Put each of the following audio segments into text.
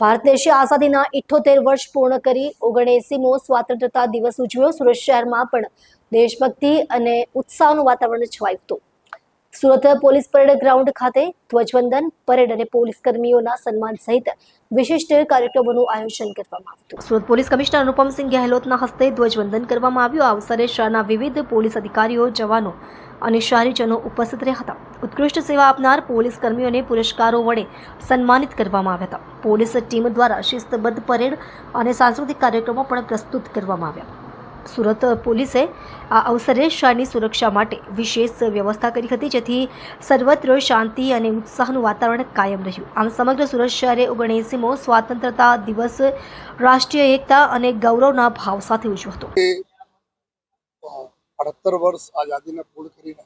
ભારત દેશે આઝાદીના 78 વર્ષ પૂર્ણ કરી 79મો સ્વાતંત્રતા દિવસ ઉજવ્યો। સુરત શહેરમાં પણ દેશભક્તિ અને ઉત્સાહનું વાતાવરણ છવાયું હતું। સુરત પોલીસ પરેડ ગ્રાઉન્ડ ખાતે ધ્વજવંદન પરેડ અને પોલીસ કર્મીઓના સન્માન સહિત વિશિષ્ટ કાર્યક્રમોનું આયોજન કરવામાં આવ્યું હતું। સુરત પોલીસ કમિશનર અનુપમસિંહ ગહેલોતના હસ્તે ધ્વજવંદન કરવામાં આવ્યું। આ અવસરે શહેરના વિવિધ પોલીસ અધિકારીઓ, જવાનો અને શહેરીજનો ઉપસ્થિત રહ્યા હતા। ઉત્કૃષ્ટ સેવા આપનાર પોલીસ કર્મીઓને પુરસ્કારો વડે સન્માનિત કરવામાં આવ્યા હતા। પોલીસ ટીમ દ્વારા શિસ્તબદ્ધ પરેડ અને સાંસ્કૃતિક કાર્યક્રમો પણ પ્રસ્તુત કરવામાં આવ્યા। સુરત પોલીસે આ અવસરે શહેરની સુરક્ષા માટે વિશેષ વ્યવસ્થા કરી હતી, જેથી સર્વત્ર શાંતિ અને ઉત્સાહનું વાતાવરણ કાયમ રહ્યું। આમ સમગ્ર સુરત શહેરે 79મો સ્વાતંત્રતા દિવસ રાષ્ટ્રીય એકતા અને ગૌરવના ભાવ સાથે ઉજવ્યો હતો। 78 વર્ષ આઝાદીને પૂર્ણ કરીને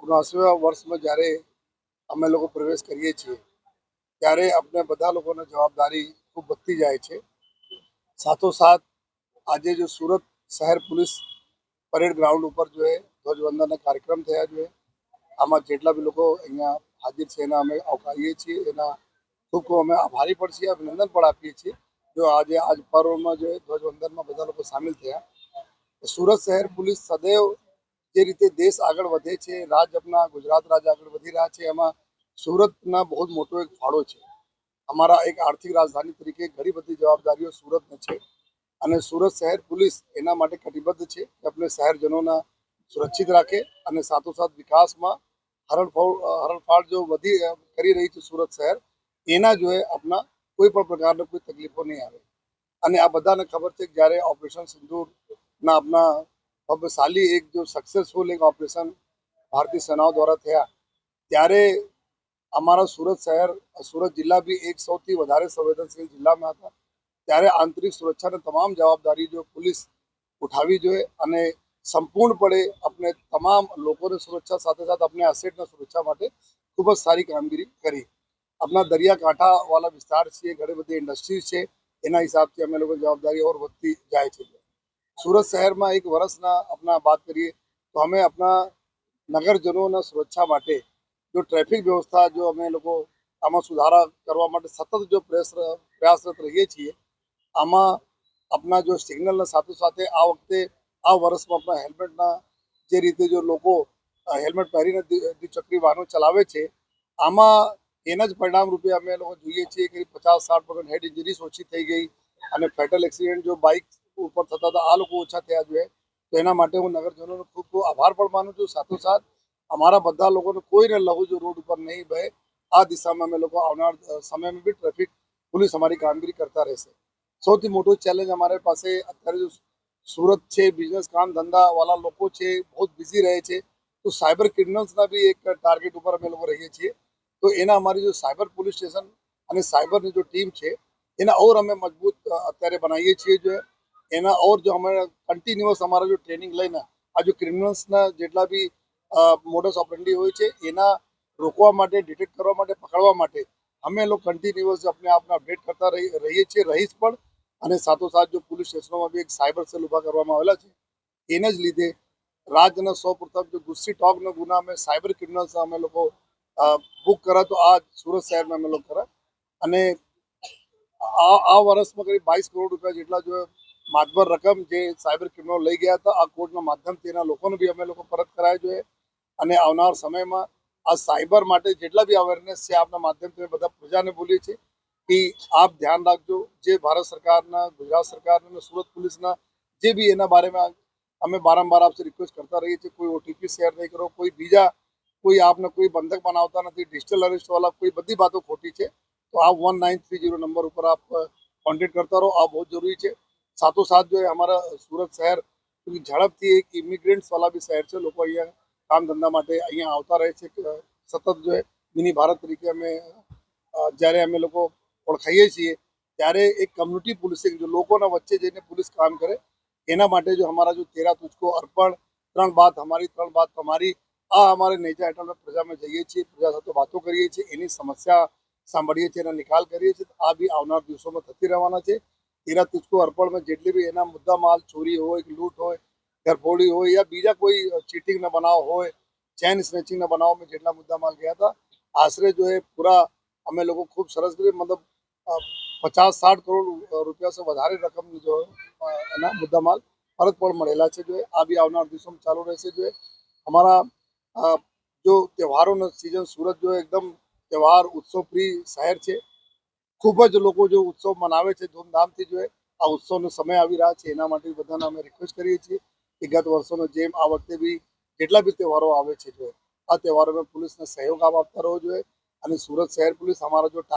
79મા વર્ષમાં જ્યારે અમે લોકો પ્રવેશ કરીએ છીએ ત્યારે આપણે બધા લોકોની જવાબદારી ખૂબ વધતી જાય છે। સાથોસાથ આજે જો સુરત શહેર પોલીસ પરેડ ગ્રાઉન્ડ ઉપર જો ધ્વજવંદનના કાર્યક્રમ થયા છે, આમાં જેટલા બી લોકો અહીંયા હાજર છે એના અમે આવકારીએ છીએ, એના ખૂબ અમે આભારી પણ છીએ, અભિનંદન પણ આપીએ છીએ। જો આજે આજ પર્વમાં જો ધ્વજવંદનમાં બધા લોકો સામેલ થયા। સુરત શહેર પોલીસ સદૈવ જે રીતે દેશ આગળ વધે છે, આપણા ગુજરાત રાજ્ય આગળ વધી રહ્યા છે, એમાં સુરતના બહુ મોટો એક ફાળો છે। અમારા એક આર્થિક રાજધાની તરીકે ઘણી બધી જવાબદારીઓ સુરતને છે અને સુરત શહેર પોલીસ એના માટે કટિબદ્ધ છે કે આપણે શહેરજનોના સુરક્ષિત રાખે અને સાથોસાથ વિકાસમાં હરણફાળ જો વધી કરી રહી છે સુરત શહેર, એના જો આપણા કોઈ પણ પ્રકારની કોઈ તકલીફો નહીં આવે। અને આ બધાને ખબર છે કે જ્યારે ઓપરેશન સિંદૂરના આપણા ભાગ્યશાળી એક જો સક્સેસફુલ એક ઓપરેશન ભારતીય સેનાઓ દ્વારા થયા, ત્યારે અમારા સુરત જિલ્લા બી એક સૌથી વધારે સંવેદનશીલ જિલ્લામાં હતા। ત્યારે આંતરિક સુરક્ષાની તમામ જવાબદારી જો પોલીસ ઉઠાવી જોઈએ અને સંપૂર્ણપણે આપણે તમામ લોકોની સુરક્ષા સાથે સાથે આપણે એસેટના સુરક્ષા માટે ખૂબ જ સારી કામગીરી કરી। આપણા દરિયાકાંઠાવાળા વિસ્તાર છે, ઘણી બધી ઇન્ડસ્ટ્રીઝ છે, એના હિસાબથી અમે લોકો જવાબદારી ઓર વધતી જાય છે। સુરત શહેરમાં એક વર્ષના આપણા વાત કરીએ તો અમે આપણા નગરજનોના સુરક્ષા માટે જો ટ્રાફિક વ્યવસ્થા જો અમે લોકો આમાં સુધારા કરવા માટે સતત જો પ્રયાસરત રહીએ છીએ। આમાં આપણા જો સિગ્નલના સાથે સાથે આ વખતે આ વર્ષમાં આપણા હેલ્મેટના જે રીતે જો લોકો હેલ્મેટ પહેરીને દ્વિચક્રી વાહનો ચલાવે છે, આમાં એના જ પરિણામ રૂપે અમે લોકો જોઈએ છીએ કે 50-60% હેડ ઇન્જરીઝ ઓછી થઈ ગઈ અને ફેટલ એક્સિડન્ટ જો બાઇક ઉપર થતા હતા આ લોકો ઓછા થયા જોઈએ। તો એના માટે હું નગરજનોનો ખૂબ ખૂબ આભાર પણ માનું છું। સાથોસાથ અમારા બધા લોકોને કોઈને લહુ જો રોડ ઉપર નહીં બહે, આ દિશામાં અમે લોકો આવનાર સમયમાં બી ટ્રાફિક પોલીસ અમારી કામગીરી કરતા રહેશે। સૌથી મોટો ચેલેન્જ અમારી પાસે અત્યારે જો સુરત છે, બિઝનેસ કામ ધંધાવાળા લોકો છે, બહુ બિઝી રહે છે, તો સાયબર ક્રિમિનલ્સના બી એક ટાર્ગેટ ઉપર અમે લોકો રહીએ છીએ। તો એના અમારી જો સાયબર પોલીસ સ્ટેશન અને સાયબરની જો ટીમ છે એના ઓર અમે મજબૂત અત્યારે બનાવીએ છીએ। જો એના ઓર જો અમે કન્ટિન્યુઅસ અમારા જો ટ્રેનિંગ લઈને આ જો ક્રિમિનલ્સના જેટલા બી મોડસ ઓપરેન્ડી હોય છે એના રોકવા માટે, ડિટેક્ટ કરવા માટે, પકડવા માટે અમે લોકો કન્ટિન્યુઅસ આપણે આપને અપડેટ કરતા રહીએ છીએ, રહીશ પણ। અને સાથોસાથ જો પોલીસ સ્ટેશનોમાં બી એક સાયબર સેલ ઊભા કરવામાં આવેલા છે, એને જ લીધે રાજ્યના સૌપ્રથમ જો ગુસ્સી ટોકના ગુના અમે સાયબર ક્રિમિનલ્સ અમે લોકો બુક કરા તો આ સુરત શહેરમાં અમે લોકો કરા અને આ વર્ષમાં કરીબ 22 કરોડ રૂપિયા જેટલા જો માતબર રકમ જે સાયબર ક્રિમિનલ લઈ ગયા હતા, આ કોર્ટના માધ્યમથી એના લોકોને બી અમે લોકો પરત કરાવી જોઈએ। અને આવનાર સમયમાં આ સાયબર માટે જેટલા બી અવેરનેસ છે આપના માધ્યમથી બધા પ્રજાને બોલીએ છીએ કે આપ ધ્યાન રાખજો। જે ભારત સરકારના, ગુજરાત સરકારના, સુરત પોલીસના જે બી એના બારેમાં અમે વારંવાર આપसे રિક્વેસ્ટ કરતા રહીએ છીએ, કોઈ ઓટીપી શેર નહીં કરો, કોઈ બીજા કોઈ આપને કોઈ બંધક બનાવતા નથી, ડિજિટલ અરેસ્ટવાળા કોઈ બધી બાતો ખોટી છે। તો આ 1930 નંબર ઉપર આપ કોન્ટેક્ટ કરતા રહો, આ બહુ જરૂરી છે। સાથોસાથ જો हमारा सूरत शहर ઝડપથી એક ઇમિગ્રન્ટ્સ વાળા બી શહેર છે, લોકો અહીંયા કામ ધંધા માટે અહીંયા આવતા રહે છે। સતત જો મિની ભારત તરીકે અમે જ્યારે અમે લોકો ઓળખાઈએ છીએ ત્યારે એક કમ્યુનિટી પોલીસિંગ જો લોકોના વચ્ચે જઈને પોલીસ કામ કરે એના માટે જો हमारा जो 13 तुझको अर्पण, 3 बात हमारी 3 बात તમારી, આ અમારે નેજા હેઠળ પ્રજામાં જઈએ છીએ, પ્રજા સાથે વાતો કરીએ છીએ, એની સમસ્યા સાંભળીએ છીએ, એના નિકાલ કરીએ છીએ। આ બી આવનાર દિવસોમાં થતી રહેવાના છે। 13 तुझको અર્પણમાં જેટલી બી એના મુદ્દા માલ ચોરી હોય કે લૂંટ હોય, ઘરફોડી હોય યા બીજા કોઈ ચીટિંગના બનાવ હોય, ચેન સ્નેચિંગના બનાવમાં જેટલા મુદ્દા માલ ગયા હતા, આશરે જો એ પૂરા અમે લોકો ખૂબ સરસ રીતે મતલબ 50-60 કરોડ રૂપિયા से વધારે રકમ જો એના મુદ્દામાલ પરત પણ મળેલા છે જો આ બી આવનાર દિવસોમાં ચાલુ રહેશે જો हमारा जो તહેવારોનો સિઝન સુરત જો એકદમ તહેવાર ઉત્સવ પ્રિય શહેર છે ખૂબ જ લોકો જો ઉત્સવ મનાવે છે ધૂમધામથી જો આ ઉત્સવનો સમય આવી રહ્યા છે એના માટે બધાને અમે રિક્વેસ્ટ કરીએ છીએ કે ગત વર્ષોનો જેમ આ વખતે બી જેટલા બી તહેવારો આવે છે જો આ તહેવારોમાં પોલીસને સહયોગ આપતા રહેવો જોઈએ અને સુરત શહેર પોલીસ અમારા જો